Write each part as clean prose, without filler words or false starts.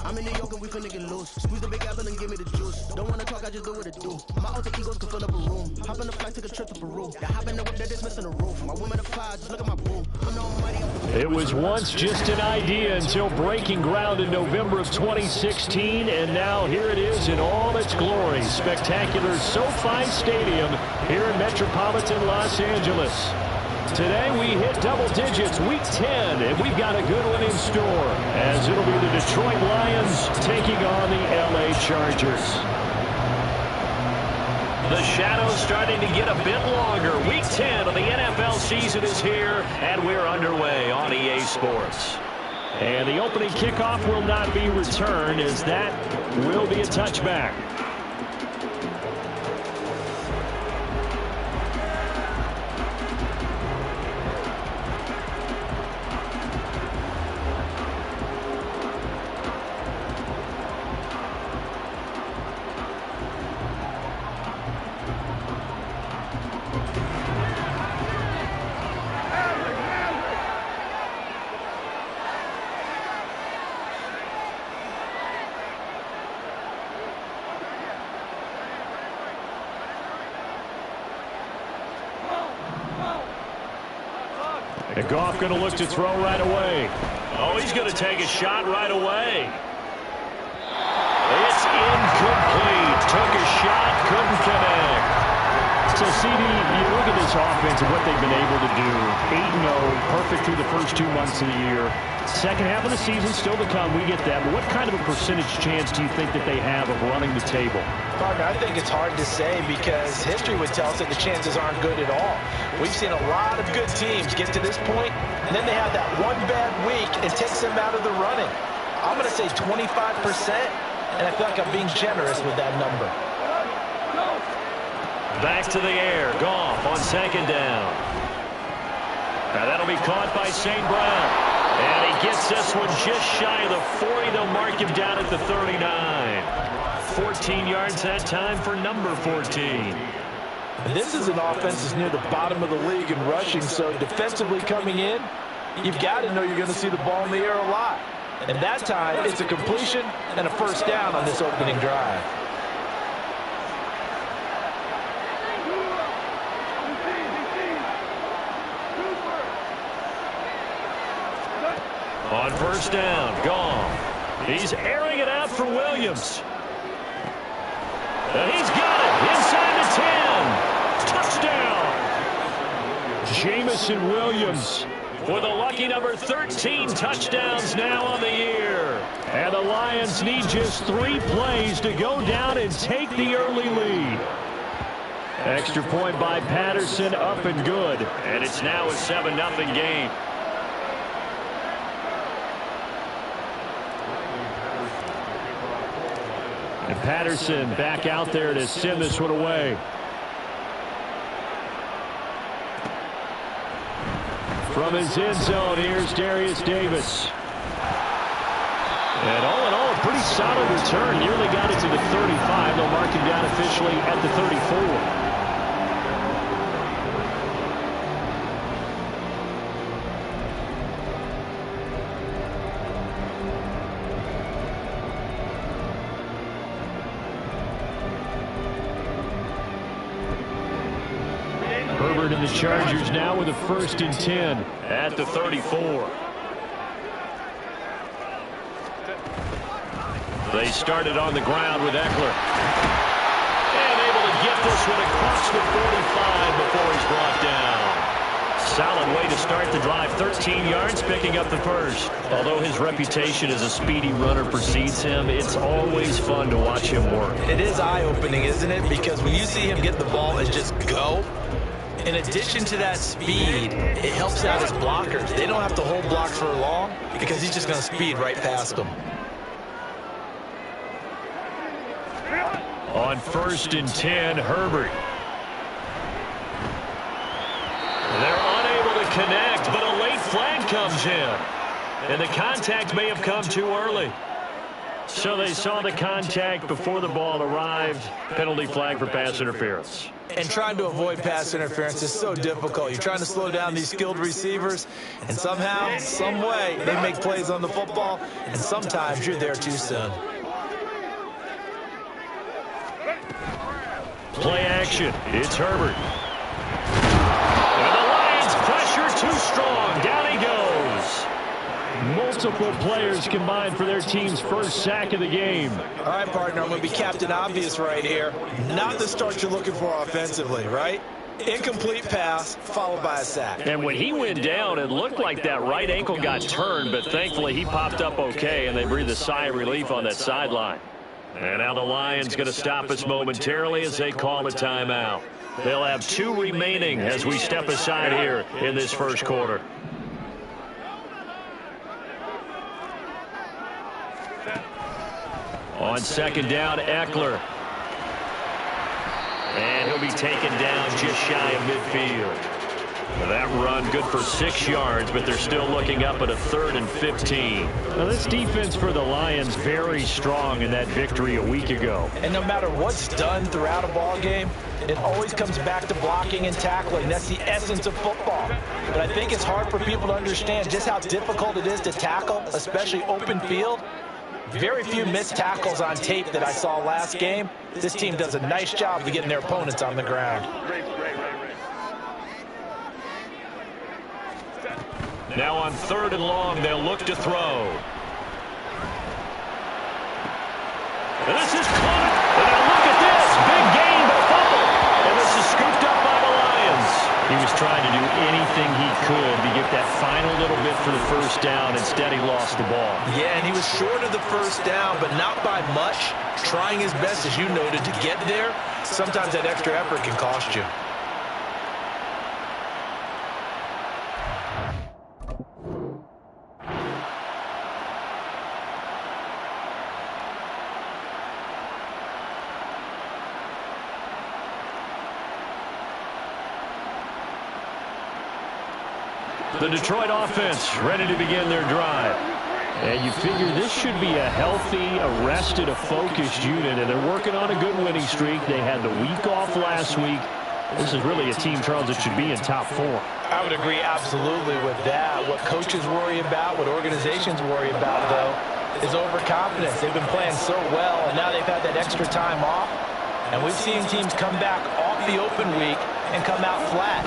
I'm in New York and we finna get loose. Squeeze the big apple and give me the juice. Don't wanna talk, I just do what it do. My alter egos can fill up a room. Hop in the flight, take a trip to Peru. They hop in the whip, they're just missing the roof. My woman a fire, just look at my boo. I'm no mighty. It was once just an idea until breaking ground in November of 2016, and now here it is in all its glory. Spectacular SoFi Stadium here in metropolitan Los Angeles. Today we hit double digits, week 10, and we've got a good one in store, as it'll be the Detroit Lions taking on the LA Chargers. The shadow's starting to get a bit longer. Week 10 of the NFL season is here, and we're underway on EA Sports. And the opening kickoff will not be returned, as that will be a touchback. And Goff going to look to throw right away. Oh, he's going to take a shot right away. It's incomplete. Took a shot, couldn't connect. So, CD, you look at this offense and what they've been able to do. 8-0, perfect through the first 2 months of the year. Second half of the season still to come. We get that. But what kind of a percentage chance do you think that they have of running the table? Partner, I think it's hard to say because history would tell us that the chances aren't good at all. We've seen a lot of good teams get to this point, and then they have that one bad week and takes them out of the running. I'm going to say 25%, and I feel like I'm being generous with that number. Back to the air. Goff on second down. Now that'll be caught by St. Brown. And he gets this one just shy of the 40. They'll mark him down at the 39. 14 yards that time for number 14. This is an offense that's near the bottom of the league in rushing, so defensively coming in, you've got to know you're going to see the ball in the air a lot. And that time, it's a completion and a first down on this opening drive. On first down, Goff. He's airing it out for Williams. And he's got it inside the 10. Touchdown. Jamison Williams with a lucky number 13 touchdowns now on the year. And the Lions need just 3 plays to go down and take the early lead. Extra point by Patterson, up and good. And it's now a 7-0 game. And Patterson back out there to send this one away. From his end zone, here's Darius Davis. And all in all, a pretty solid return. Nearly got it to the 35. They'll mark him down officially at the 34. Herbert and the Chargers now with a 1st and 10 at the 34. They started on the ground with Eckler. And able to get this one across the 45 before he's brought down. Solid way to start the drive. 13 yards, picking up the first. Although his reputation as a speedy runner precedes him, it's always fun to watch him work. It is eye-opening, isn't it? Because when you see him get the ball and just go, in addition to that speed, it helps out his blockers. They don't have to hold blocks for long because he's just going to speed right past them. On 1st and 10, Herbert. They're unable to connect, but a late flag comes in. And the contact may have come too early. So they saw the contact before the ball arrived. Penalty flag for pass interference. And trying to avoid pass interference is so difficult. You're trying to slow down these skilled receivers, and somehow, some way, they make plays on the football, and sometimes you're there too soon. Play action. It's Herbert. And the Lions pressure too strong. Down he goes. Multiple players combined for their team's first sack of the game. All right, partner, I'm going to be Captain Obvious right here. Not the start you're looking for offensively, right? Incomplete pass, followed by a sack. And when he went down, it looked like that right ankle got turned, but thankfully he popped up okay, and they breathed a sigh of relief on that sideline. And now the Lions going to stop us momentarily as they call a timeout. They'll have 2 remaining as we step aside here in this first quarter. On second down, Eckler. And he'll be taken down just shy of midfield. That run good for 6 yards, but they're still looking up at a 3rd and 15. Now, this defense for the Lions very strong in that victory a week ago. And no matter what's done throughout a ball game, it always comes back to blocking and tackling. That's the essence of football. But I think it's hard for people to understand just how difficult it is to tackle, especially open field. Very few missed tackles on tape that I saw last game. This team does a nice job of getting their opponents on the ground. Now on 3rd and long, they'll look to throw. And this is caught. And now look at this. Big gain, but a fumble. And this is scooped up by the Lions. He was trying to do anything he could to get that final little bit for the first down. Instead, he lost the ball. Yeah, and he was short of the first down, but not by much. Trying his best, as you noted, to get there. Sometimes that extra effort can cost you. The Detroit offense ready to begin their drive. And you figure this should be a healthy, arrested, a focused unit, and they're working on a good winning streak. They had the week off last week. This is really a team, Charles, that should be in top 4. I would agree absolutely with that. What coaches worry about, what organizations worry about, though, is overconfidence. They've been playing so well, and now they've had that extra time off. And we've seen teams come back off the open week and come out flat.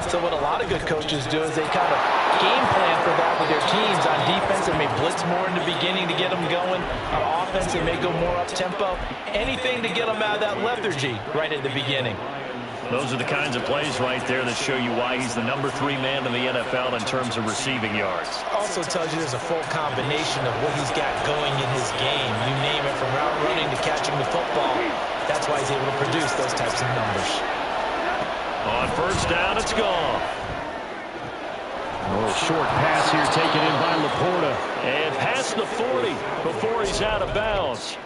So what a lot of good coaches do is they kind of game plan for that with their teams. On defense, they may blitz more in the beginning to get them going. On offense, they may go more up-tempo. Anything to get them out of that lethargy right at the beginning. Those are the kinds of plays right there that show you why he's the number 3 man in the NFL in terms of receiving yards. Also tells you there's a full combination of what he's got going in his game. You name it, from route running to catching the football. That's why he's able to produce those types of numbers. On first down, it's gone. A short pass here taken in by Laporta. And past the 40 before he's out of bounds.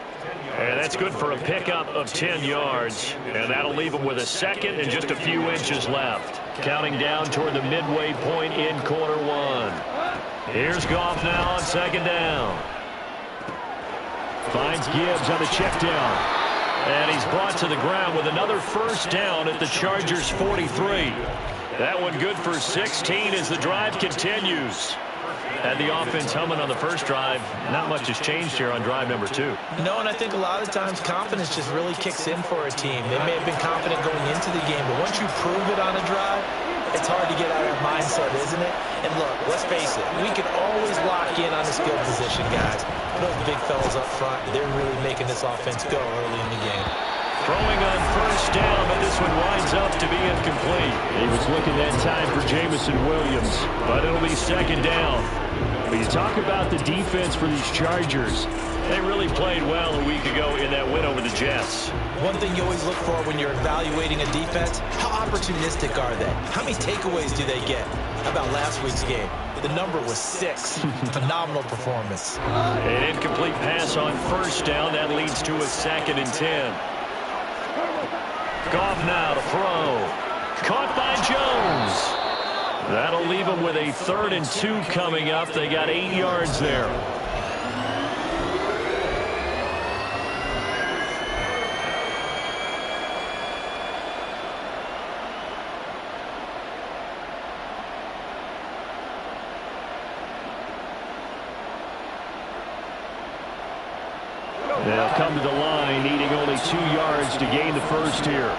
And that's good for a pickup of 10 yards. And that'll leave him with a second and just a few inches left. Counting down toward the midway point in quarter 1. Here's Goff now on second down. Finds Gibbs on the check down. And he's brought to the ground with another first down at the Chargers' 43. That one good for 16 as the drive continues. Had the offense humming on the first drive. Not much has changed here on drive number 2. No, and I think a lot of times confidence just really kicks in for a team. They may have been confident going into the game, but once you prove it on a drive, it's hard to get out of that mindset, isn't it? And look, let's face it, we can always lock in on the skill position, guys. Those big fellas up front, they're really making this offense go early in the game. Throwing on first down, but this one winds up to be incomplete. He was looking that time for Jameson Williams, but it'll be second down. But you talk about the defense for these Chargers. They really played well a week ago in that win over the Jets. One thing you always look for when you're evaluating a defense, how opportunistic are they? How many takeaways do they get? How about last week's game? The number was 6. Phenomenal performance. An incomplete pass on first down. That leads to a 2nd and 10. Goff now to throw. Caught by Jones. That'll leave him with a 3rd and 2 coming up. They got 8 yards there. They'll come to the line, needing only 2 yards to gain the first here.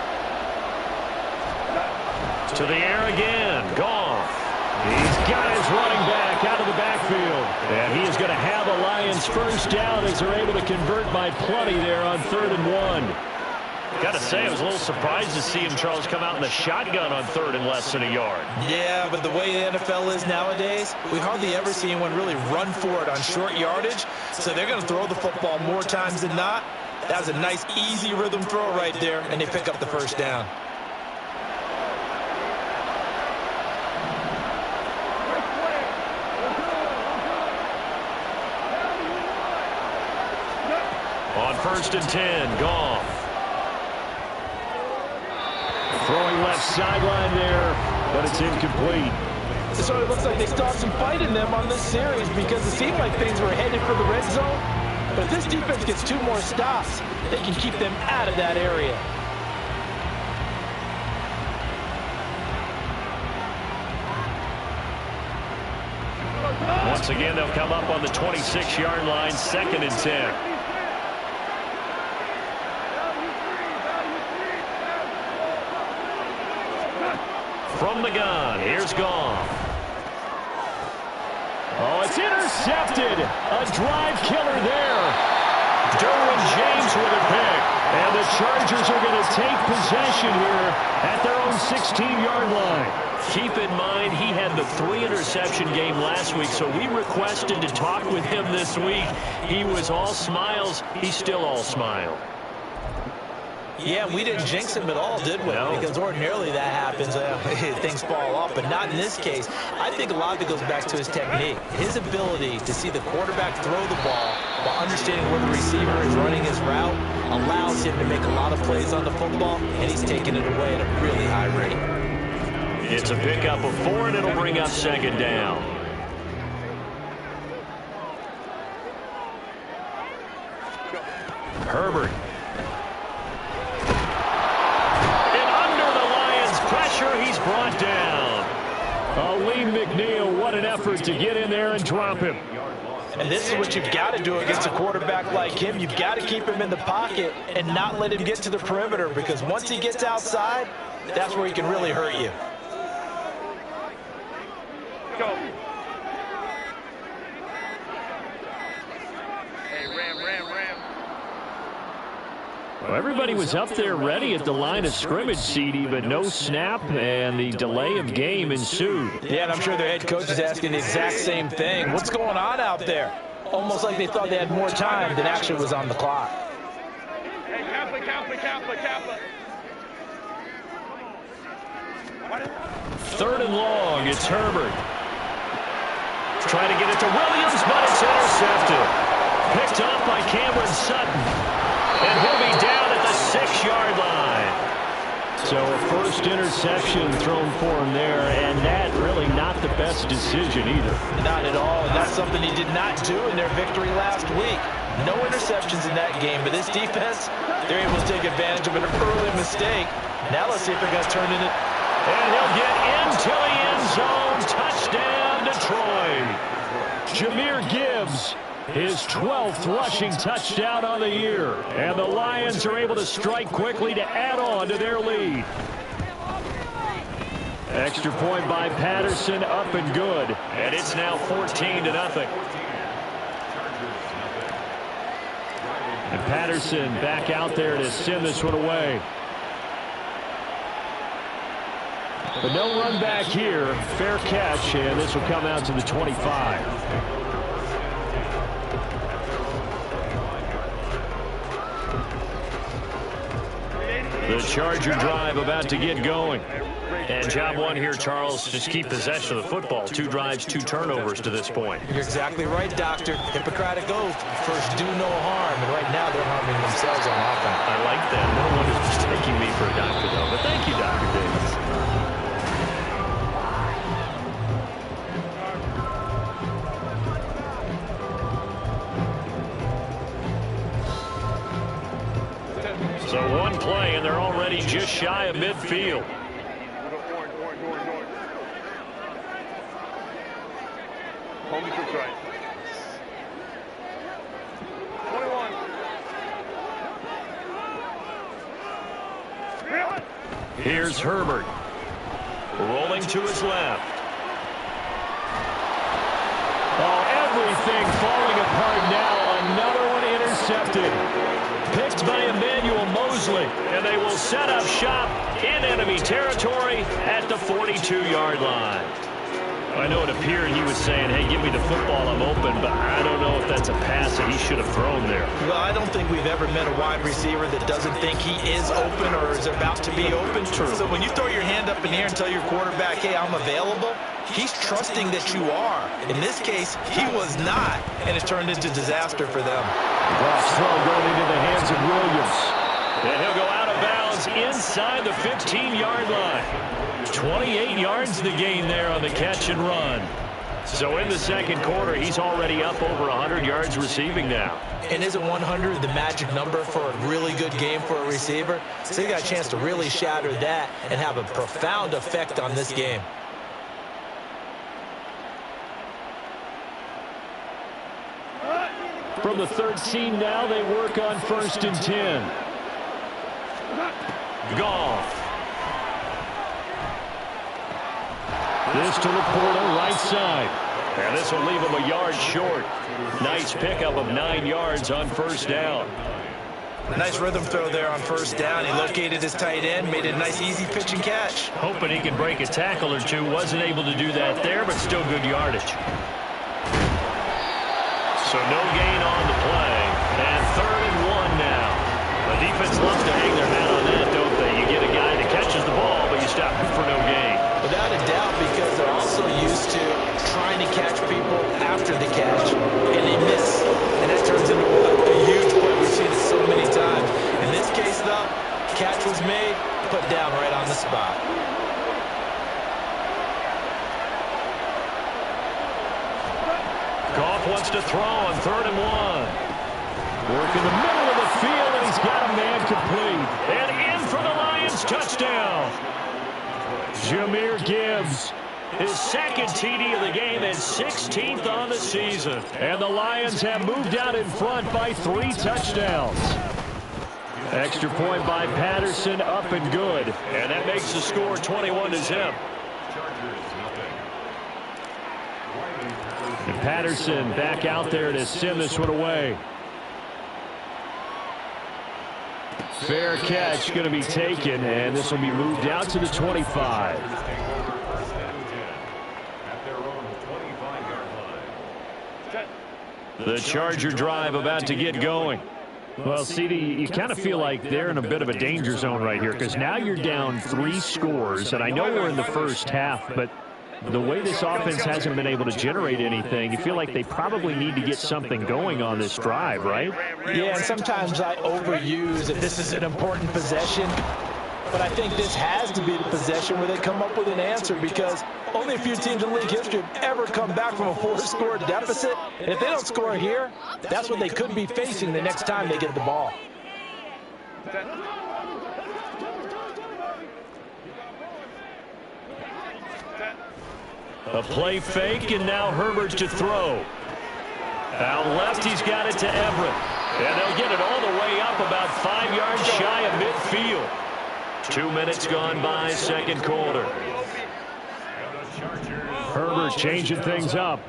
To the air again. Goff. He's got his running back out of the backfield. And he is going to have a Lions first down as they're able to convert by plenty there on 3rd and 1. Got to say, I was a little surprised to see him, Charles, come out in the shotgun on 3rd and less than a yard. Yeah, but the way the NFL is nowadays, we hardly ever see anyone really run for it on short yardage. So they're going to throw the football more times than not. That was a nice, easy rhythm throw right there, and they pick up the first down. On 1st and 10, Goff. Throwing left sideline there, but it's incomplete. So it looks like they still have some fight in them on this series because it seemed like things were headed for the red zone. But if this defense gets 2 more stops, they can keep them out of that area. Once again, they'll come up on the 26-yard line, 2nd and 10. From the gun, here's Goff. Oh, it's intercepted. A drive killer there. Derwin James with a pick. And the Chargers are going to take possession here at their own 16-yard line. Keep in mind, he had the 3-interception game last week, so we requested to talk with him this week. He was all smiles. He's still all smile. Yeah, we didn't jinx him at all, did we? No. Because ordinarily that happens, things fall off, but not in this case. I think a lot of it goes back to his technique. His ability to see the quarterback throw the ball while understanding where the receiver is running his route allows him to make a lot of plays on the football, and he's taking it away at a really high rate. It's a pickup of 4, and it'll bring up 2nd down. Herbert. He's brought down. Lee McNeil, what an effort to get in there and drop him. And this is what you've got to do against a quarterback like him. You've got to keep him in the pocket and not let him get to the perimeter, because once he gets outside, that's where he can really hurt you. Go. Hey, Ram. Well, everybody was up there ready at the line of scrimmage, CD, but no snap, and the delay of game ensued. Yeah, and I'm sure their head coach is asking the exact same thing. What's going on out there? Almost like they thought they had more time than actually was on the clock. Hey, Kappa. 3rd and long, it's Herbert. Trying to get it to Williams, but it's intercepted. Picked up by Cameron Sutton. And he'll be down at the 6-yard line. So a first interception thrown for him there, and that really not the best decision either. Not at all, and that's something he did not do in their victory last week. No interceptions in that game, but this defense, they're able to take advantage of an early mistake. Now let's see if they're going to turn it. And he'll get into the end zone. Touchdown, Detroit. Jahmyr Gibbs. His 12th rushing touchdown on the year. And the Lions are able to strike quickly to add on to their lead. Extra point by Patterson, up and good. And it's now 14-0. And Patterson back out there to send this one away. But no run back here. Fair catch, and this will come out to the 25. The Charger drive about to get going. And job one here, Charles, just keep possession of the football. 2 drives, 2 turnovers to this point. You're exactly right, Doctor. Hippocratic oath. First, do no harm. And right now, they're harming themselves on offense. I like that. No one is mistaking me for a doctor, though. But thank you, Dr. Davis. So one play, and they're already just shy of midfield. Homie for right. 21. Here's Herbert. Rolling to his left. Oh, everything falling apart now. Another one intercepted. Picked by Emmanuel Mosley. And they will set up shop in enemy territory at the 42-yard line. I know it appeared he was saying, hey, give me the football, I'm open, but I don't know if that's a pass that he should have thrown there. Well, I don't think we've ever met a wide receiver that doesn't think he is open or is about to be open. True. So when you throw your hand up in the air and tell your quarterback, hey, I'm available, he's trusting that you are. In this case, he was not, and it turned into disaster for them. Cross throw going into the hands of Williams. And he'll go out of bounds inside the 15-yard line. 28 yards the gain there on the catch and run. So in the second quarter, he's already up over 100 yards receiving now. And isn't 100 the magic number for a really good game for a receiver? So he got a chance to really shatter that and have a profound effect on this game. From the 13 now, they work on 1st and 10. Goff. This to Laporta, right side. And this will leave him a yard short. Nice pickup of 9 yards on 1st down. Nice rhythm throw there on 1st down. He located his tight end, made it a nice easy pitch and catch. Hoping he can break a tackle or two. Wasn't able to do that there, but still good yardage. So no gain on the play. And 3rd and 1 now. The defense loves to hang their hat on that, don't they? You get a guy that catches the ball, but you stop him for no gain. Without a doubt, because they're also used to trying to catch people after the catch, and they miss. And that turns into a huge play. We've seen it so many times. In this case, though, catch was made, put down right on the spot. Goff wants to throw on 3rd and 1. Work in the middle of the field, and he's got a man complete. And in for the Lions touchdown. Jahmyr Gibbs, his 2nd TD of the game and 16th on the season. And the Lions have moved out in front by 3 touchdowns. Extra point by Patterson, up and good. And that makes the score 21-0. And Patterson back out there to send this one away. Fair catch going to be taken, and this will be moved out to the 25. The Charger drive about to get going. Well, CD, you kind of feel like they're in a bit of a danger zone right here because now you're down 3 scores, and I know we're in the first half, but the way this offense hasn't been able to generate anything, you feel like they probably need to get something going on this drive, right? Yeah, and sometimes I overuse if this is an important possession. But I think this has to be the possession where they come up with an answer because only a few teams in league history have ever come back from a 4-score deficit. And if they don't score here, that's what they could be facing the next time they get the ball. A play fake, and now Herbert to throw. Out left, he's got it to Everett. And they'll get it all the way up about 5 yards shy of midfield. 2 minutes gone by, second quarter. Herbert changing things up.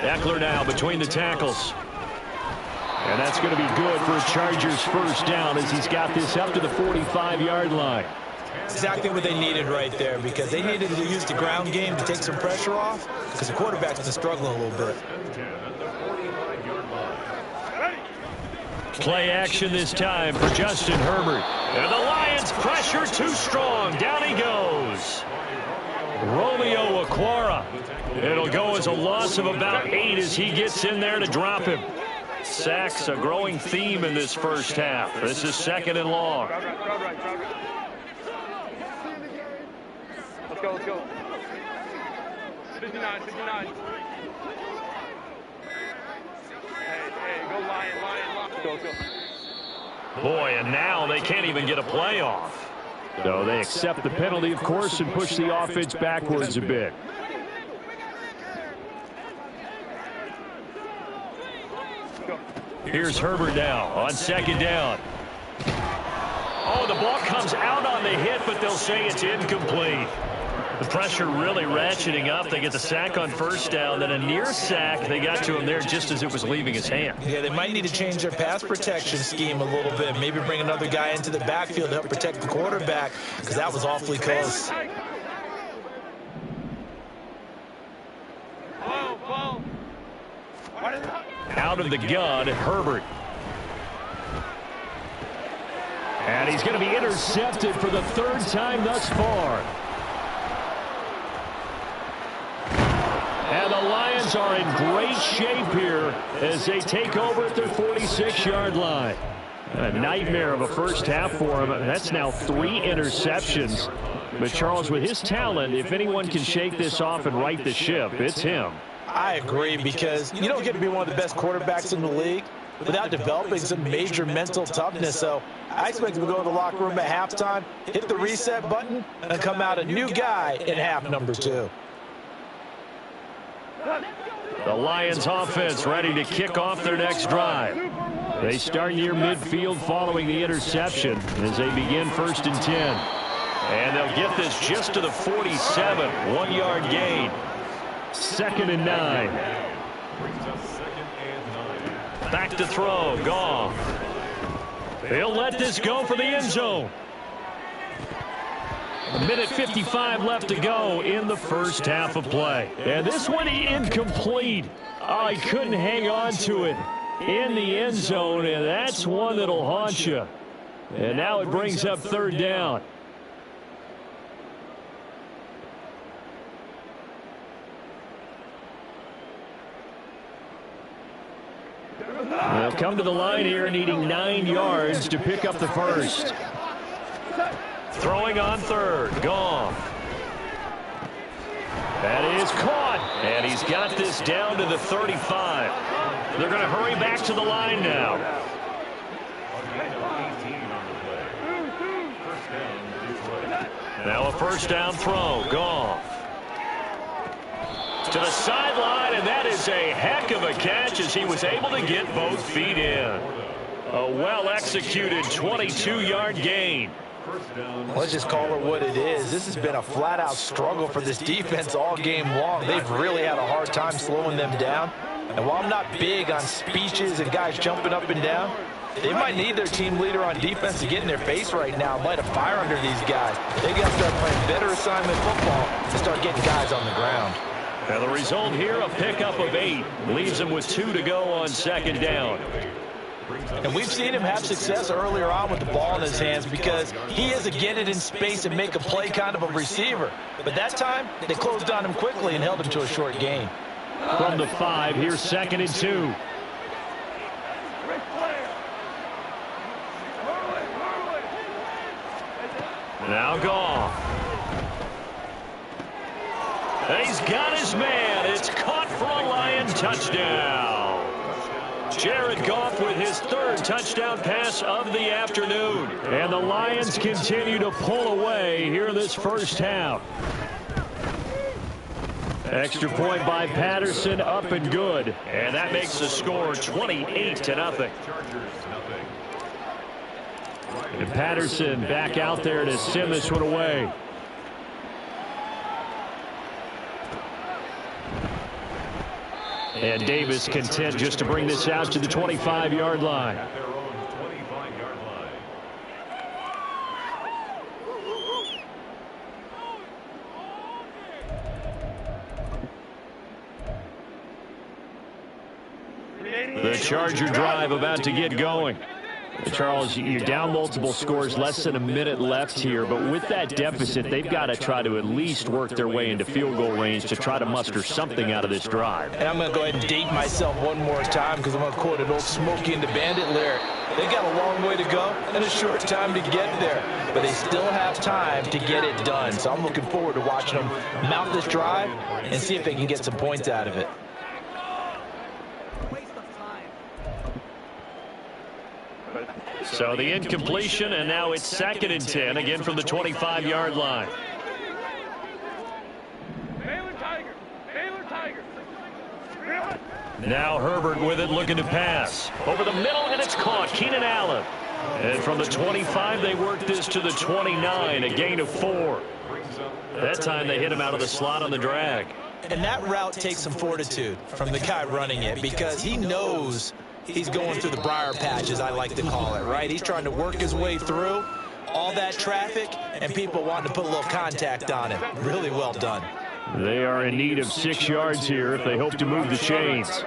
Eckler now between the tackles. And that's going to be good for a Chargers first down as he's got this up to the 45-yard line. Exactly what they needed right there because they needed to use the ground game to take some pressure off because the quarterback's been struggling a little bit. Play action this time for Justin Herbert. And the Lions pressure too strong. Down he goes. Romeo Okwara. It'll go as a loss of about 8 as he gets in there to drop him. Sacks a growing theme in this first half. This is 2nd and long. Let's go, let's go. 59, 59. Hey, go Lion. Let's go. Boy, and now they can't even get a play off. So they accept the penalty, of course, and push the offense backwards a bit. Here's Herbert now on second down. Oh, the ball comes out on the hit, but they'll say it's incomplete. The pressure really ratcheting up. They get the sack on first down, then a near sack. They got to him there just as it was leaving his hand. Yeah, they might need to change their pass protection scheme a little bit. Maybe bring another guy into the backfield to help protect the quarterback, because that was awfully close. Out of the gun, Herbert. And he's going to be intercepted for the third time thus far. And the Lions are in great shape here as they take over at their 46-yard line. A nightmare of a first half for him. That's now 3 interceptions. But Charles, with his talent, if anyone can shake this off and right the ship, it's him. I agree, because you don't get to be one of the best quarterbacks in the league without developing some major mental toughness. So I expect him to go in the locker room at halftime, hit the reset button, and come out a new guy in half number 2. The Lions offense ready to kick off their next drive. They start near midfield following the interception as they begin 1st and 10. And they'll get this just to the 47, 1-yard gain. 2nd and 9. Back to throw, Goff. They'll let this go for the end zone. 1:55 left to go in the first half of play. And this one incomplete. Oh, he couldn't hang on to it in the end zone, and that's one that'll haunt you. And now it brings up 3rd down. They'll come to the line here needing 9 yards to pick up the first. Throwing on 3rd, Goff. That is caught, and he's got this down to the 35. They're going to hurry back to the line now. Now a first down throw, Goff. To the sideline, and that is a heck of a catch as he was able to get both feet in. A well-executed 22-yard gain. Let's just call it what it is. This has been a flat-out struggle for this defense all game long. They've really had a hard time slowing them down. And while I'm not big on speeches and guys jumping up and down, they might need their team leader on defense to get in their face right now, light a fire under these guys. They got to start playing better assignment football and start getting guys on the ground. Now the result here, a pickup of 8. Leaves him with 2 to go on 2nd down. And we've seen him have success earlier on with the ball in his hands because he is a get it in space and make a play kind of a receiver. But that time, they closed on him quickly and held him to a short gain. From the 5, here's 2nd and 2. Now Goff. He's got his man. It's caught for a Lion touchdown. Jared Goff with his 3rd touchdown pass of the afternoon. And the Lions continue to pull away here in this first half. Extra point by Patterson, up and good. And that makes the score 28-0. And Patterson back out there to send this one away. And Davis content just to bring this out to the 25-yard line. The Charger drive about to get going. Charles, you're down multiple scores, less than a minute left here, but with that deficit, they've got to try to at least work their way into field goal range to try to muster something out of this drive. And I'm going to go ahead and date myself one more time because I'm going to quote an old Smokey and the Bandit lyric. They got a long way to go and a short time to get there, but they still have time to get it done. So I'm looking forward to watching them mount this drive and see if they can get some points out of it. So the incompletion, and now it's 2nd and 10, again from the 25-yard line. Baylor Tiger. Baylor Tiger. Now Herbert with it, looking to pass. Over the middle, and it's caught. Keenan Allen. And from the 25, they work this to the 29, a gain of 4. That time they hit him out of the slot on the drag. And that route takes some fortitude from the guy running it, because he knows he's going through the briar patch, as I like to call it, right? He's trying to work his way through all that traffic and people wanting to put a little contact on him. Really well done. They are in need of 6 yards here if they hope to move the chains.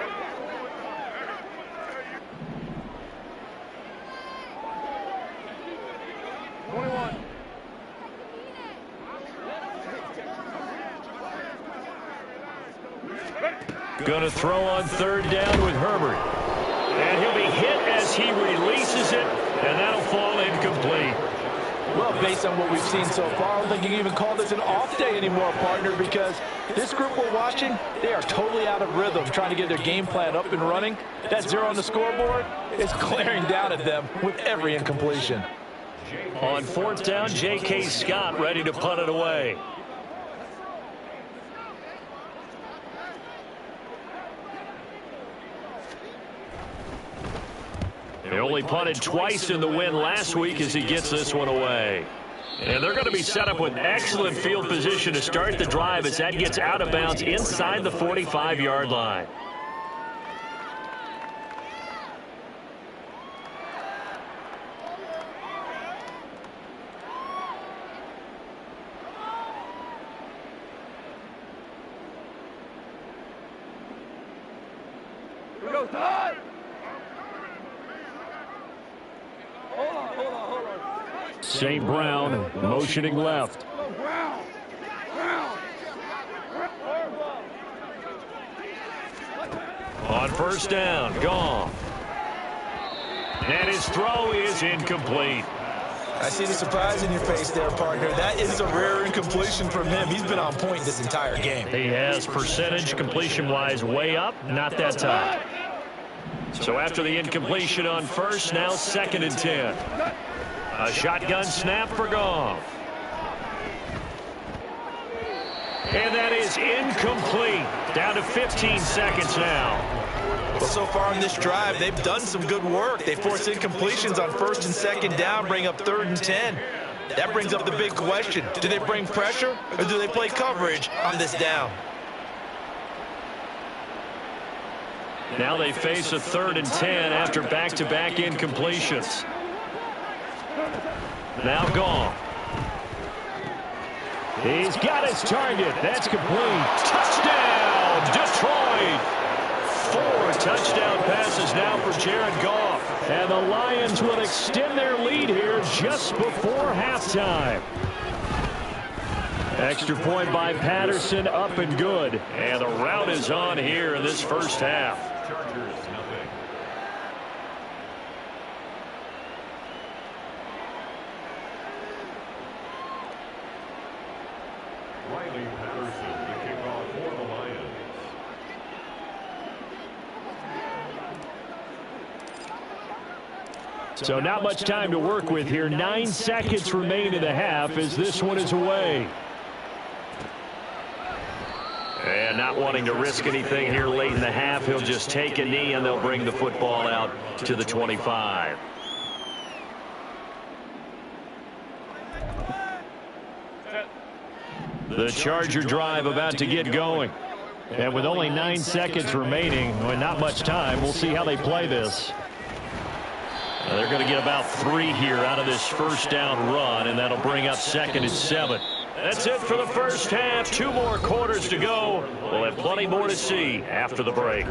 Going to throw on 3rd down with Herbert. And he'll be hit as he releases it, and that'll fall incomplete. Well, based on what we've seen so far, I don't think you can even call this an off day anymore, partner, because this group we're watching, they are totally out of rhythm, trying to get their game plan up and running. That 0 on the scoreboard is glaring down at them with every incompletion. On 4th down, J.K. Scott ready to punt it away. They only punted twice in the win last week as he gets this one away. And they're going to be set up with excellent field position to start the drive as that gets out of bounds inside the 45-yard line. Here goes Todd. St. Brown motioning left. On 1st down, gone. And his throw is incomplete. I see the surprise in your face there, partner. That is a rare incompletion from him. He's been on point this entire game. He has percentage completion-wise way up, not that time. So after the incompletion on 1st, now 2nd and 10. A shotgun snap for Goff. And that is incomplete. Down to 15 seconds now. Well, so far on this drive, they've done some good work. They force incompletions on 1st and 2nd down, bring up 3rd and 10. That brings up the big question. Do they bring pressure or do they play coverage on this down? Now they face a 3rd and 10 after back-to-back incompletions. Now Goff. He's got his target. That's complete. Touchdown, Detroit. 4 touchdown passes now for Jared Goff. And the Lions will extend their lead here just before halftime. Extra point by Patterson, up and good. And the rout is on here in this 1st half. Riley Patterson, the kickoff for the Lions. So not much time to work with here. 9 seconds remain in the half as this one is away. And not wanting to risk anything here late in the half, he'll just take a knee and they'll bring the football out to the 25. The Charger drive about to get going. And with only 9 seconds remaining, and not much time, we'll see how they play this. They're going to get about 3 here out of this 1st down run, and that'll bring up 2nd and 7. That's it for the 1st half. 2 more quarters to go. We'll have plenty more to see after the break.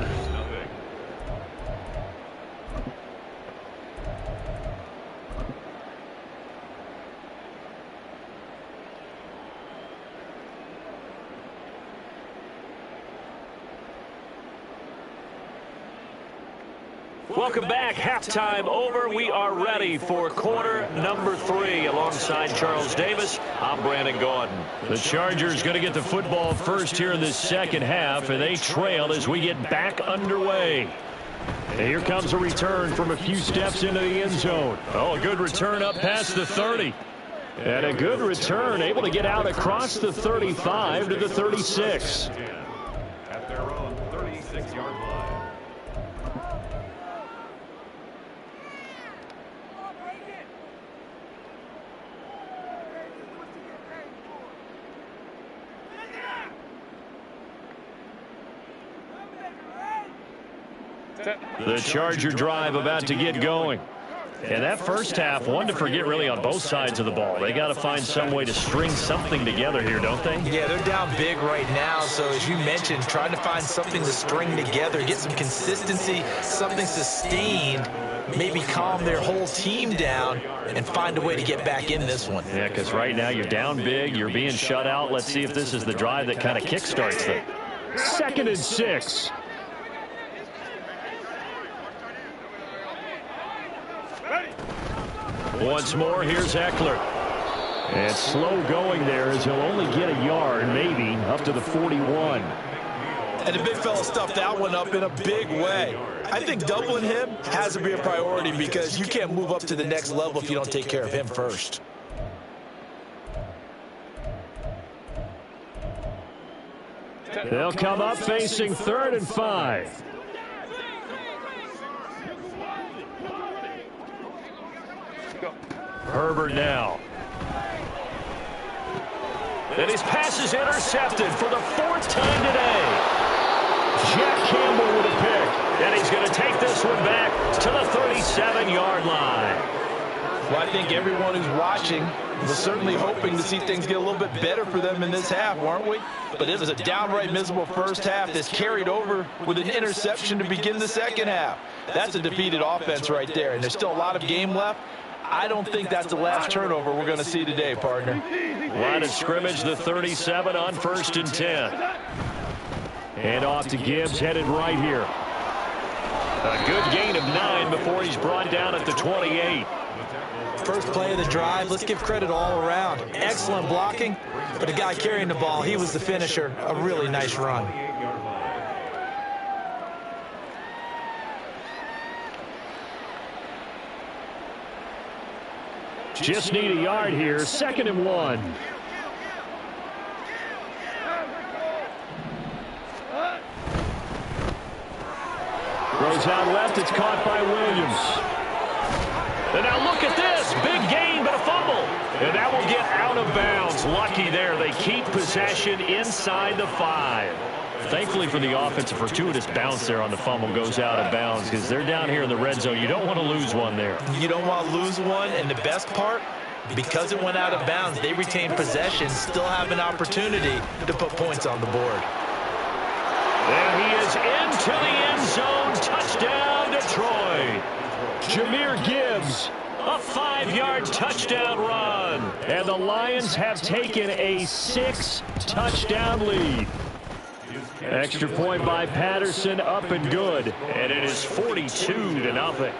Welcome back. Halftime over. We are ready for quarter number 3. Alongside Charles Davis, I'm Brandon Gordon. The Chargers going to get the football first here in this 2nd half, and they trail as we get back underway. And here comes a return from a few steps into the end zone. Oh, a good return up past the 30. And a good return, able to get out across the 35 to the 36. At their own 36-yard line. The Charger drive about to get going. And that first half, one to forget really on both sides of the ball. They got to find some way to string something together here, don't they? Yeah, they're down big right now. So as you mentioned, trying to find something to string together, get some consistency, something sustained, maybe calm their whole team down and find a way to get back in this one. Yeah, because right now you're down big, you're being shut out. Let's see if this is the drive that kind of kickstarts them. 2nd and 6. Once more, here's Eckler. And slow going there as he'll only get a yard, maybe, up to the 41. And the big fella stuffed that one up in a big way. I think doubling him has to be a priority because you can't move up to the next level if you don't take care of him first. They'll come up facing 3rd and 5. Herbert now. And his pass is intercepted for the 4th time today. Jack Campbell with a pick. And he's going to take this one back to the 37-yard line. Well, I think everyone who's watching was certainly hoping to see things get a little bit better for them in this half, weren't we? But it was a downright miserable first half that's carried over with an interception to begin the second half. That's a defeated offense right there, and there's still a lot of game left. I don't think that's the last turnover we're going to see today, partner. Line of scrimmage, the 37 on 1st and 10. And off to Gibbs, headed right here. A good gain of 9 before he's brought down at the 28. First play of the drive, let's give credit all around. Excellent blocking, but the guy carrying the ball, he was the finisher. A really nice run. Just need a yard here. 2nd and 1. Throws out left. It's caught by Williams. And now look at this. Big gain, but a fumble. And that will get out of bounds. Lucky there. They keep possession inside the 5. Thankfully for the offense, a fortuitous bounce there on the fumble goes out of bounds because they're down here in the red zone. You don't want to lose one there. You don't want to lose one, and the best part, because it went out of bounds, they retain possession, still have an opportunity to put points on the board. And he is into the end zone. Touchdown, Detroit. Jahmyr Gibbs, a 5-yard touchdown run. And the Lions have taken a 6-touchdown lead. Extra point by Patterson, up and good. And it is 42-0.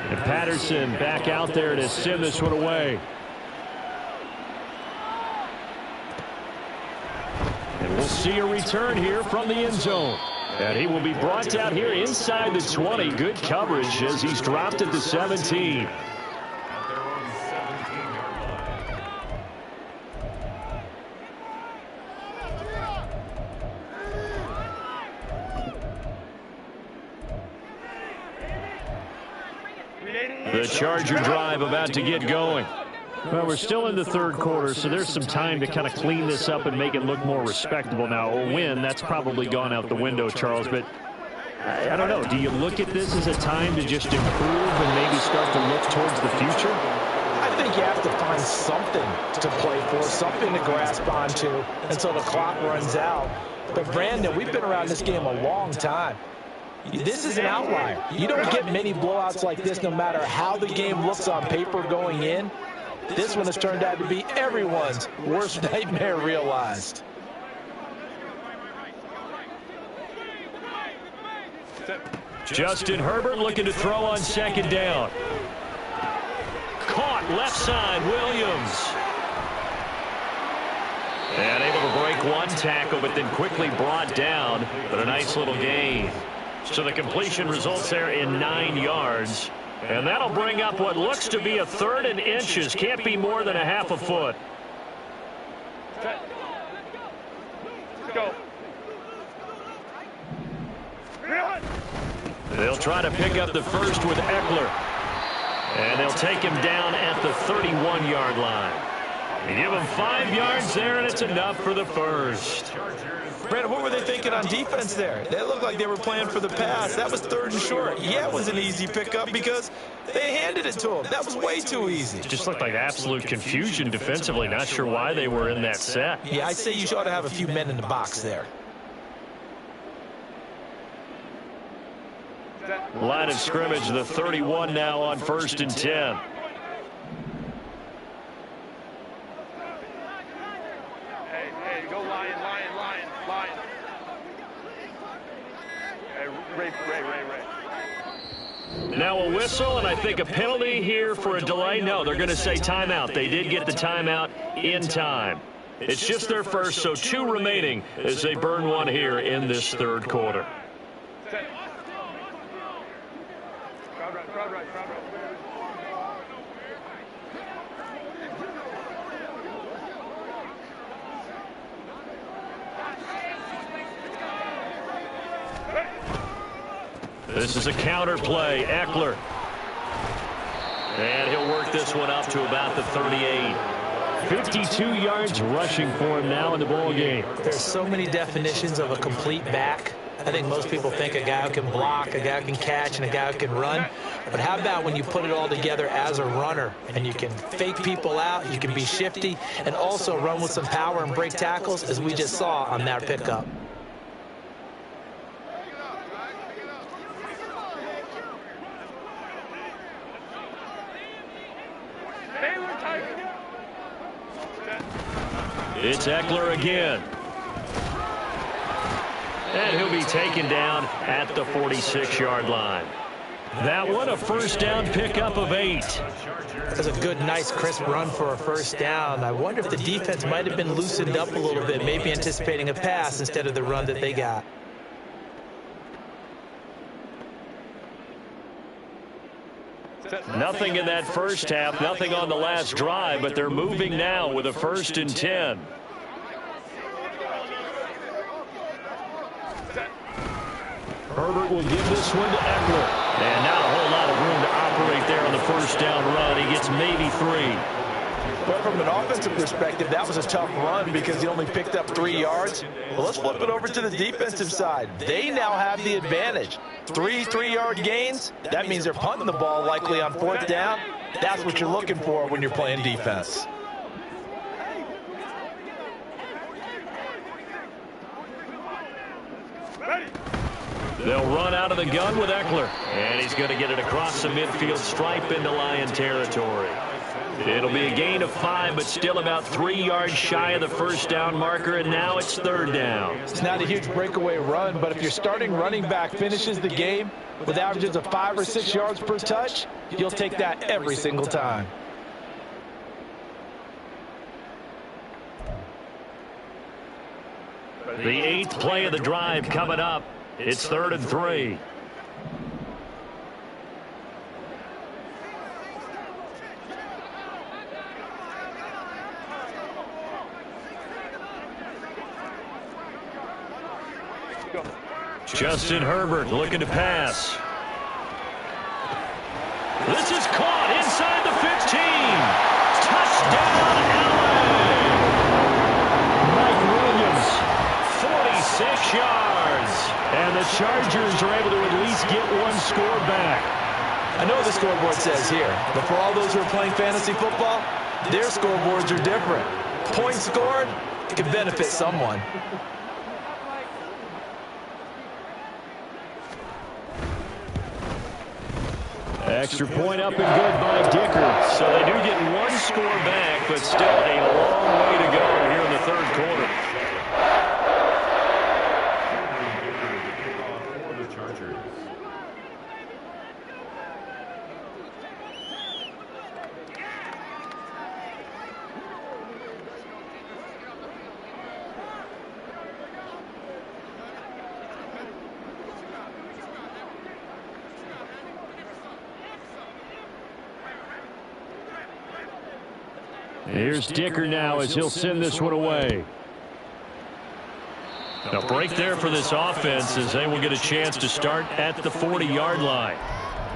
And Patterson back out there to send this one away. And we'll see a return here from the end zone. And he will be brought down here inside the 20. Good coverage as he's dropped at the 17. The Charger drive about to get going. Well, we're still in the 3rd quarter, so there's some time to kind of clean this up and make it look more respectable. Now, a win, that's probably gone out the window, Charles, but I don't know. Do you look at this as a time to just improve and maybe start to look towards the future? I think you have to find something to play for, something to grasp onto until the clock runs out. But, Brandon, we've been around this game a long time. This is an outlier. You don't get many blowouts like this no matter how the game looks on paper going in. This one has turned out to be everyone's worst nightmare realized. Justin Herbert looking to throw on 2nd down. Caught left side, Williams. And able to break one tackle, but then quickly brought down. But a nice little gain. So the completion results there in 9 yards. And that'll bring up what looks to be a 3rd and inches. Can't be more than a half a foot. Go. They'll try to pick up the first with Eckler. And they'll take him down at the 31-yard line. They give him 5 yards there, and it's enough for the first. Brandon, what were they thinking on defense there? They looked like they were playing for the pass. That was 3rd and short. Yeah, it was an easy pickup because they handed it to him. That was way too easy. It just looked like absolute confusion defensively. Not sure why they were in that set. Yeah, I'd say you ought to have a few men in the box there. Line of scrimmage, the 31 now on 1st and 10. Hey, go Lion. Hey, Ray. Now a whistle, and I think a penalty here for a delay. No, they're going to say timeout. They did get the timeout in time. It's just their first, so 2 remaining as they burn one here in this 3rd quarter. Crowd right. This is a counter play. Eckler. And he'll work this one up to about the 38. 52 yards rushing for him now in the ball game. There's so many definitions of a complete back. I think most people think a guy who can block, a guy who can catch, and a guy who can run. But how about when you put it all together as a runner and you can fake people out, you can be shifty, and also run with some power and break tackles, as we just saw on that pickup. Baylor Tiger. It's Eckler again. And he'll be taken down at the 46-yard line. That one, a first down pickup of 8. That's a good, nice, crisp run for a first down. I wonder if the defense might have been loosened up a little bit, maybe anticipating a pass instead of the run that they got. Nothing in that first half, nothing on the last drive, but they're moving now with a 1st and 10. Herbert will give this one to Eckler. And not a whole lot of room to operate there on the first down run. He gets maybe 3. But from an offensive perspective, that was a tough run because he only picked up 3 yards. Well, let's flip it over to the defensive side. They now have the advantage. 3 3-yard gains. That means they're punting the ball likely on 4th down. That's what you're looking for when you're playing defense. They'll run out of the gun with Eckler. And he's going to get it across the midfield stripe into Lion territory. It'll be a gain of 5, but still about 3 yards shy of the first down marker, and now it's 3rd down. It's not a huge breakaway run, but if your starting running back finishes the game with averages of 5 or 6 yards per touch, you'll take that every single time. The 8th play of the drive coming up. It's 3rd and 3. Justin Herbert looking to pass. This is caught inside the 15. Touchdown, LA. Mike Williams, 46 yards. And the Chargers are able to at least get one score back. I know what the scoreboard says here, but for all those who are playing fantasy football, their scoreboards are different. Points scored can benefit someone. Extra point up and good by Dicker. So they do get one score back, but still a long way to go here in the 3rd quarter. Here's Dicker now as he'll send this one away. A break there for this offense as they will get a chance to start at the 40-yard line.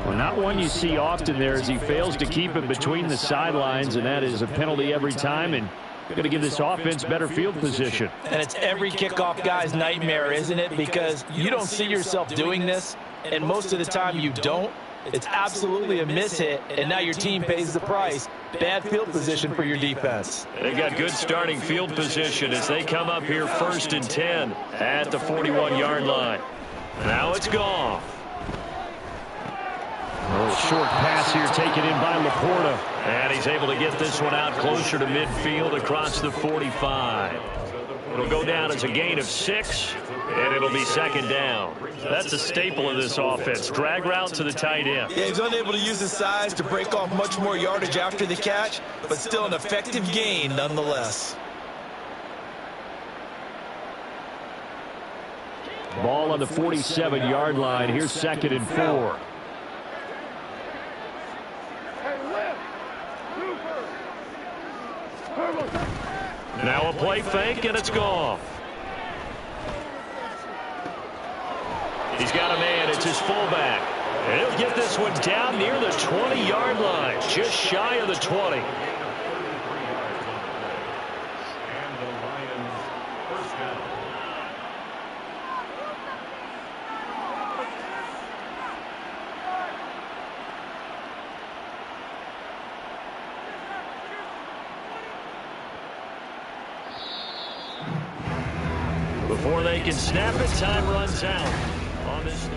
Well, not one you see often there as he fails to keep it between the sidelines, and that is a penalty every time, and going to give this offense better field position. And it's every kickoff guy's nightmare, isn't it? Because you don't see yourself doing this, and most of the time you don't. It's absolutely a mishit, and now your team pays the price. Bad field position for your defense. They've got good starting field position as they come up here 1st and 10 at the 41-yard line. Now it's gone. A little short pass here taken in by Laporta. And he's able to get this one out closer to midfield across the 45. It'll go down as a gain of 6, and it'll be 2nd down. That's a staple of this offense. Drag route to the tight end. Yeah, he's unable to use his size to break off much more yardage after the catch, but still an effective gain nonetheless. Ball on the 47-yard line. Here's 2nd and 4. Now a play fake, and it's gone. He's got a man. It's his fullback. And he'll get this one down near the 20-yard line, just shy of the 20. And the Lions first down. Before they can snap it, time runs out on this.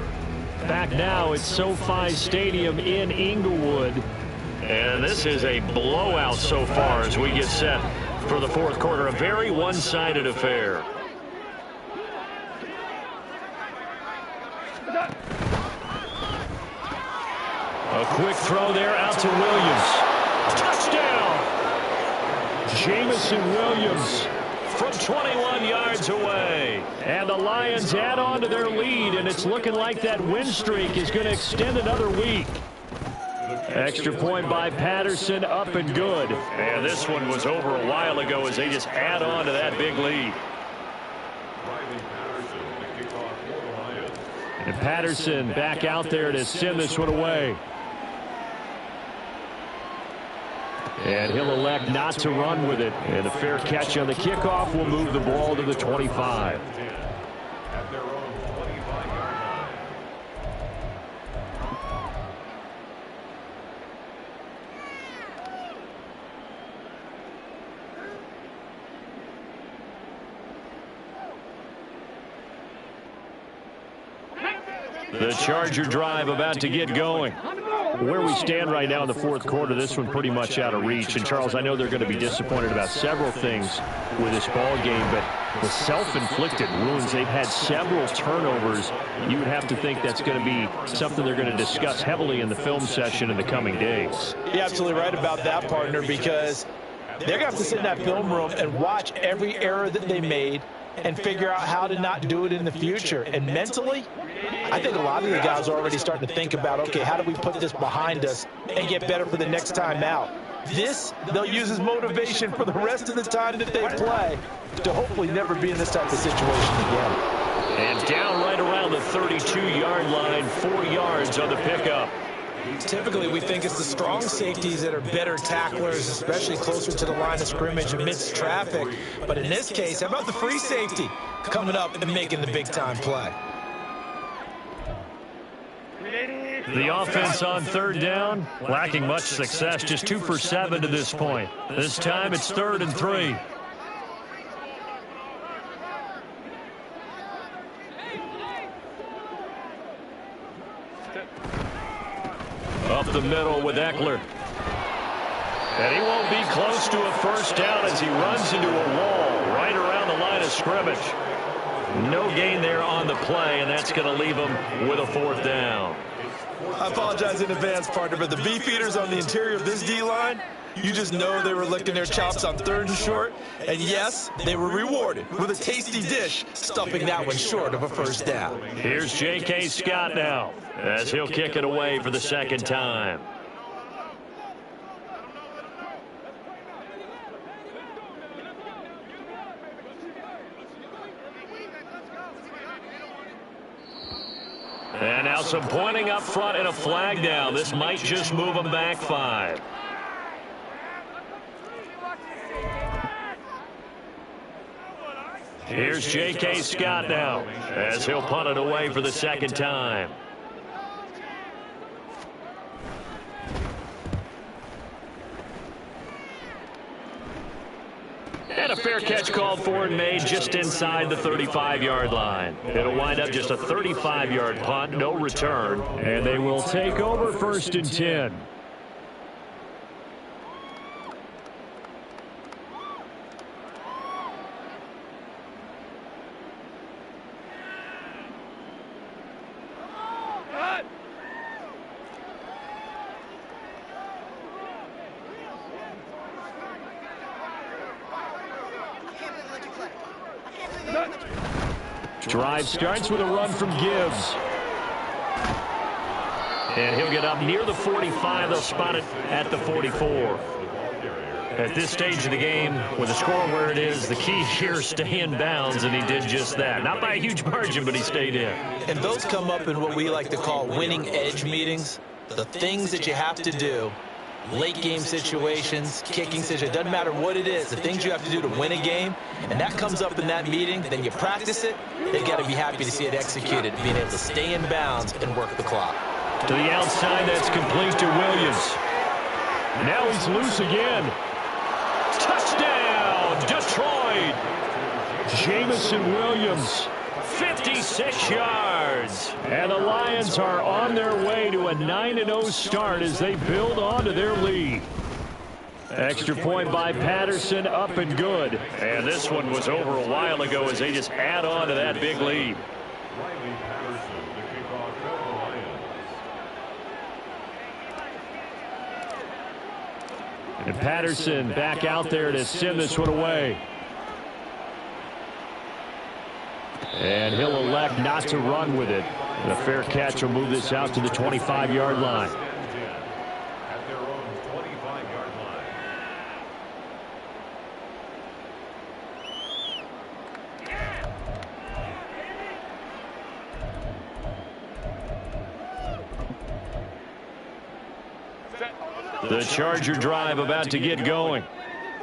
Back now at SoFi Stadium in Inglewood. And this is a blowout so far as we get set for the 4th quarter. A very one-sided affair. A quick throw there out to Williams. Touchdown! Jamison Williams from 21 yards away. And the Lions add on to their lead, and it's looking like that win streak is going to extend another week. Extra point by Patterson, up and good. And this one was over a while ago as they just add on to that big lead. And Patterson back out there to send this one away. And he'll elect not to run with it. And a fair catch on the kickoff will move the ball to the 25. At their own 25-yard line. The Charger drive about to get going. Where we stand right now in the 4th quarter, this one pretty much out of reach. And, Charles, I know they're going to be disappointed about several things with this ball game, but the self-inflicted wounds, they've had several turnovers. You would have to think that's going to be something they're going to discuss heavily in the film session in the coming days. You're absolutely right about that, partner, because they're going to have to sit in that film room and watch every error that they made and figure out how to not do it in the future. And mentally, I think a lot of the guys are already starting to think about, okay, how do we put this behind us and get better for the next time out? This, they'll use as motivation for the rest of the time that they play to hopefully never be in this type of situation again. And down right around the 32-yard line, 4 yards on the pickup. Typically, we think it's the strong safeties that are better tacklers, especially closer to the line of scrimmage amidst traffic. But in this case, how about the free safety coming up and making the big-time play? The offense on 3rd down, lacking much success, just 2 for 7 to this point. This time it's 3rd and 3. Up the middle with Eckler. And he won't be close to a first down as he runs into a wall right around the line of scrimmage. No gain there on the play, and that's going to leave him with a 4th down. I apologize in advance, partner, but the beefeaters on the interior of this D-line, you just know they were licking their chops on 3rd and short. And yes, they were rewarded with a tasty dish, stuffing that one short of a first down. Here's J.K. Scott now as he'll kick it away for the 2nd time. Now some pointing up front and a flag down. This might just move them back 5. Here's J.K. Scott now as he'll punt it away for the second time. And a fair catch called for and made just inside the 35-yard line. It'll wind up just a 35-yard punt, no return. And they will take over 1st and 10. Drive starts with a run from Gibbs. And he'll get up near the 45. They'll spot it at the 44. At this stage of the game, with the score where it is, the key here is stay in bounds, and he did just that. Not by a huge margin, but he stayed in. And those come up in what we like to call winning edge meetings. The things that you have to do. Late game situations, kicking situations, doesn't matter what it is, the things you have to do to win a game, and that comes up in that meeting, then you practice it, they got to be happy to see it executed, being able to stay in bounds and work the clock. To the outside, that's complete to Williams. Now he's loose again. Touchdown, Detroit! Jamison Williams. 56 yards. And the Lions are on their way to a 9-0 start as they build onto their lead. Extra point by Patterson, up and good. And this one was over a while ago as they just add on to that big lead. Riley Patterson, the kickoff for the Lions. And Patterson back out there to send this one away. And he'll elect not to run with it. And a fair catch will move this out to the 25-yard line. At their own 25-yard line. The Charger drive about to get going.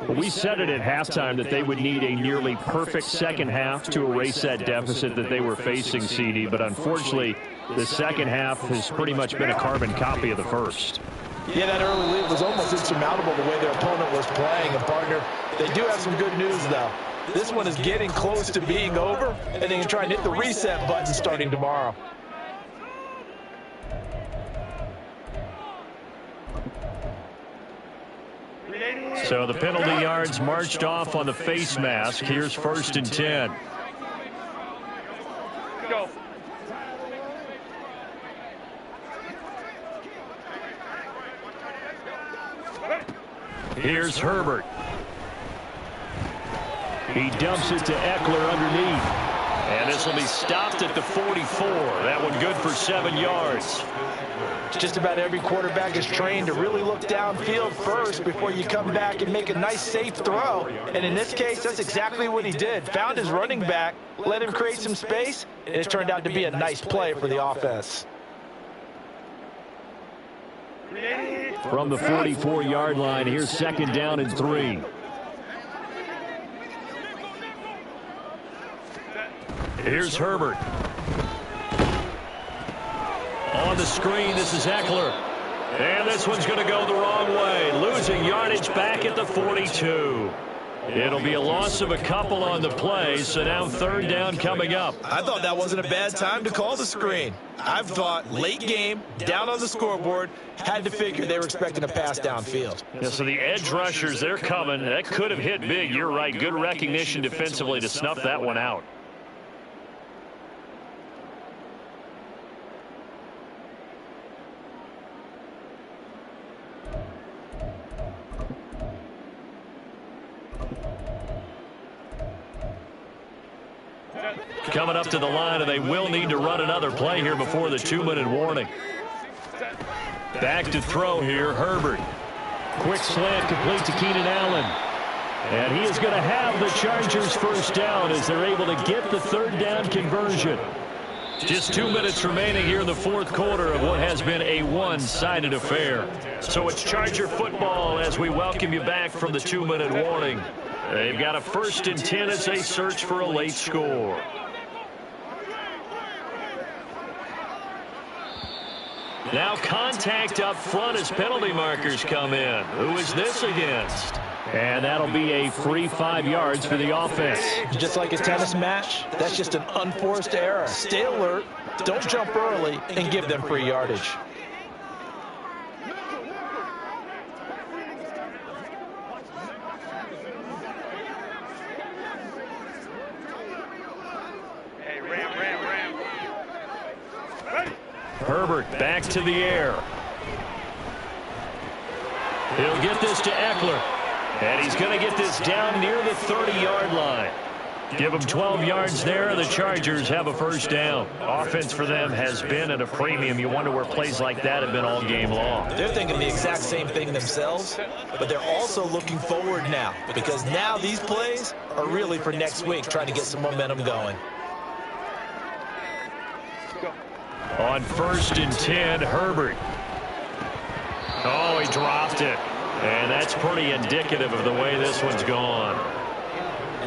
We said it at halftime that they would need a nearly perfect second half to erase that deficit that they were facing, CD. But unfortunately, the second half has pretty much been a carbon copy of the first. Yeah, that early lead was almost insurmountable the way their opponent was playing. And, partner, they do have some good news, though. This one is getting close to being over, and they can try and hit the reset button starting tomorrow. So the penalty yards marched off on the face mask. Here's 1st and 10. Go. Here's Herbert. He dumps it to Eckler underneath. And this will be stopped at the 44. That one good for 7 yards. Just about every quarterback is trained to really look downfield first before you come back and make a nice, safe throw. And in this case, that's exactly what he did. Found his running back, let him create some space, and it turned out to be a nice play for the offense. From the 44-yard line, here's 2nd down and 3. Here's Herbert. On the screen, this is Eckler. And this one's going to go the wrong way. Losing yardage back at the 42. It'll be a loss of a couple on the play, so now 3rd down coming up. I thought that wasn't a bad time to call the screen. I've thought late game, down on the scoreboard, had to figure they were expecting a pass downfield. Yeah, so the edge rushers, they're coming. That could have hit big. You're right. Good recognition defensively to snuff that one out. Coming up to the line, and they will need to run another play here before the 2-minute warning. Back to throw here, Herbert. Quick slant complete to Keenan Allen. And he is going to have the Chargers 1st down as they're able to get the 3rd down conversion. Just 2 minutes remaining here in the fourth quarter of what has been a one-sided affair. So it's Charger football as we welcome you back from the 2-minute warning. They've got a 1st and 10 as they search for a late score. Now contact up front as penalty markers come in. Who is this against? And that'll be a free 5 yards for the offense. Just like a tennis match, that's just an unforced error. Stay alert, don't jump early, and give them free yardage. Hey, ram. Ready. Herbert back to the air. He'll get this to Eckler. And he's going to get this down near the 30-yard line. Give them 12 yards there, and the Chargers have a 1st down. Offense for them has been at a premium. You wonder where plays like that have been all game long. They're thinking the exact same thing themselves, but they're also looking forward now, because now these plays are really for next week, trying to get some momentum going. On 1st and 10, Herbert. Oh, he dropped it. And that's pretty indicative of the way this one's gone.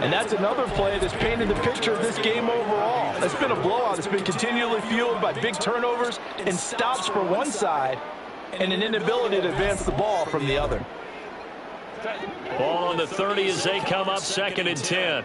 And that's another play that's painted the picture of this game overall. It's been a blowout. It's been continually fueled by big turnovers and stops for one side and an inability to advance the ball from the other. Ball on the 30 as they come up 2nd and 10.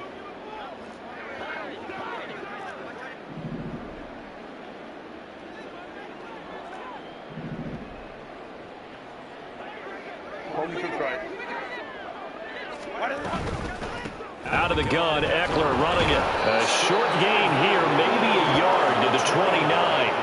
Out of the gun, Eckler running it. A short gain here, maybe a yard to the 29.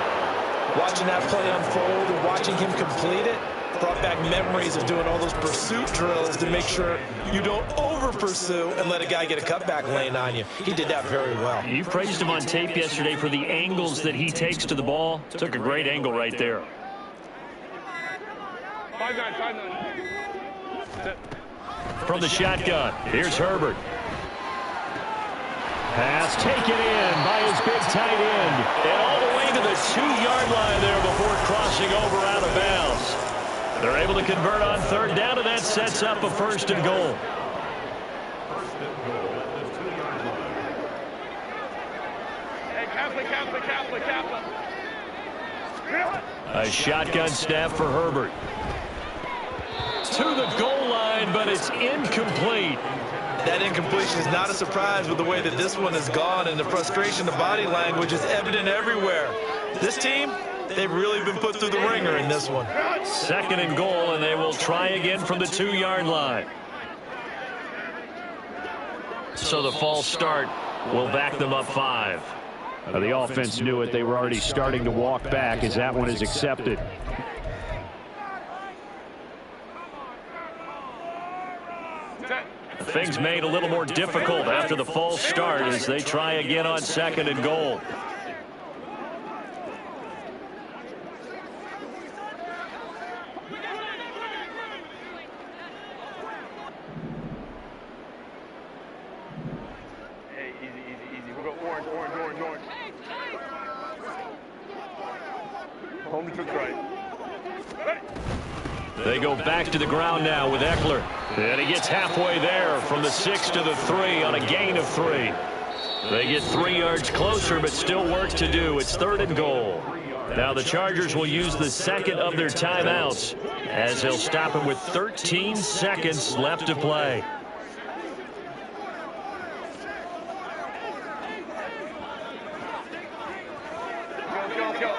Watching that play unfold and watching him complete it brought back memories of doing all those pursuit drills to make sure you don't over-pursue and let a guy get a cutback lane on you. He did that very well. You praised him on tape yesterday for the angles that he takes to the ball. Took a great angle right there. 5-9. From the shotgun, here's Herbert. Pass taken in by his big tight end. And all the way to the 2-yard line there before crossing over out of bounds. They're able to convert on 3rd down, and that sets up a 1st and goal. Hey, Kaplan. A shotgun snap for Herbert. To the goal line, but it's incomplete. That incompletion is not a surprise with the way that this one has gone, and the frustration, the body language is evident everywhere. This team, they've really been put through the ringer in this one. 2nd and goal, and they will try again from the 2-yard line. So the false start will back them up 5. The offense knew it. They were already starting to walk back as that one is accepted. Things made a little more difficult after the false start as they try again on 2nd and goal. Hey, easy. We'll go orange. Holmes took right. They go back to the ground now with Eckler. And he gets halfway there from the 6 to the 3 on a gain of 3. They get 3 yards closer, but still work to do. It's 3rd and goal. Now the Chargers will use the 2nd of their timeouts as they'll stop it with 13 seconds left to play. Go.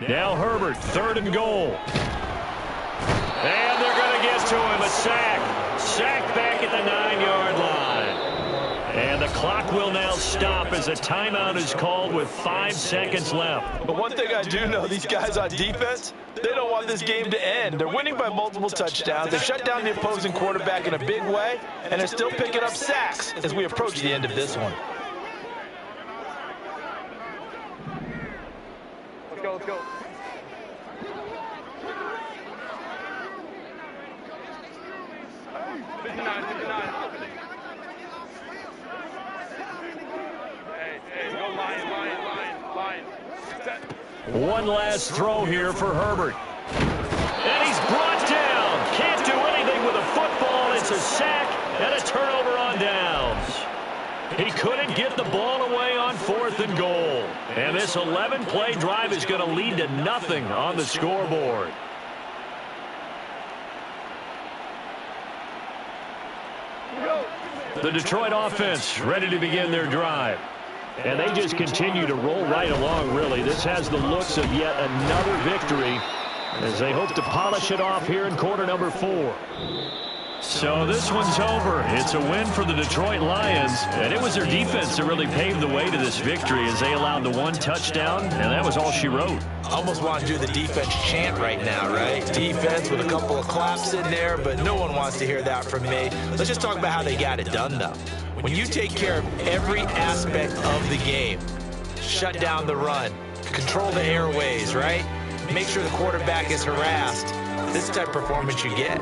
Now Herbert, 3rd and goal. And they're going to get to him, a sack. Sack back at the 9-yard line. And the clock will now stop as a timeout is called with 5 seconds left. But one thing I do know, these guys on defense, they don't want this game to end. They're winning by multiple touchdowns. They shut down the opposing quarterback in a big way, and they're still picking up sacks as we approach the end of this one. Let's go. 59. One last throw here for Herbert. And he's brought down. Can't do anything with a football. It's a sack and a turnover on downs. He couldn't get the ball away on 4th and goal. And this 11-play drive is going to lead to nothing on the scoreboard. The Detroit offense ready to begin their drive. And they just continue to roll right along, really. This has the looks of yet another victory as they hope to polish it off here in quarter number 4. So this one's over. It's a win for the Detroit Lions, and it was their defense that really paved the way to this victory as they allowed the 1 touchdown, and that was all she wrote. Almost want to do the defense chant right now, right? Defense with a couple of claps in there, but no one wants to hear that from me. Let's just talk about how they got it done, though. When you take care of every aspect of the game, shut down the run, control the airways, right? Make sure the quarterback is harassed. This type of performance you get.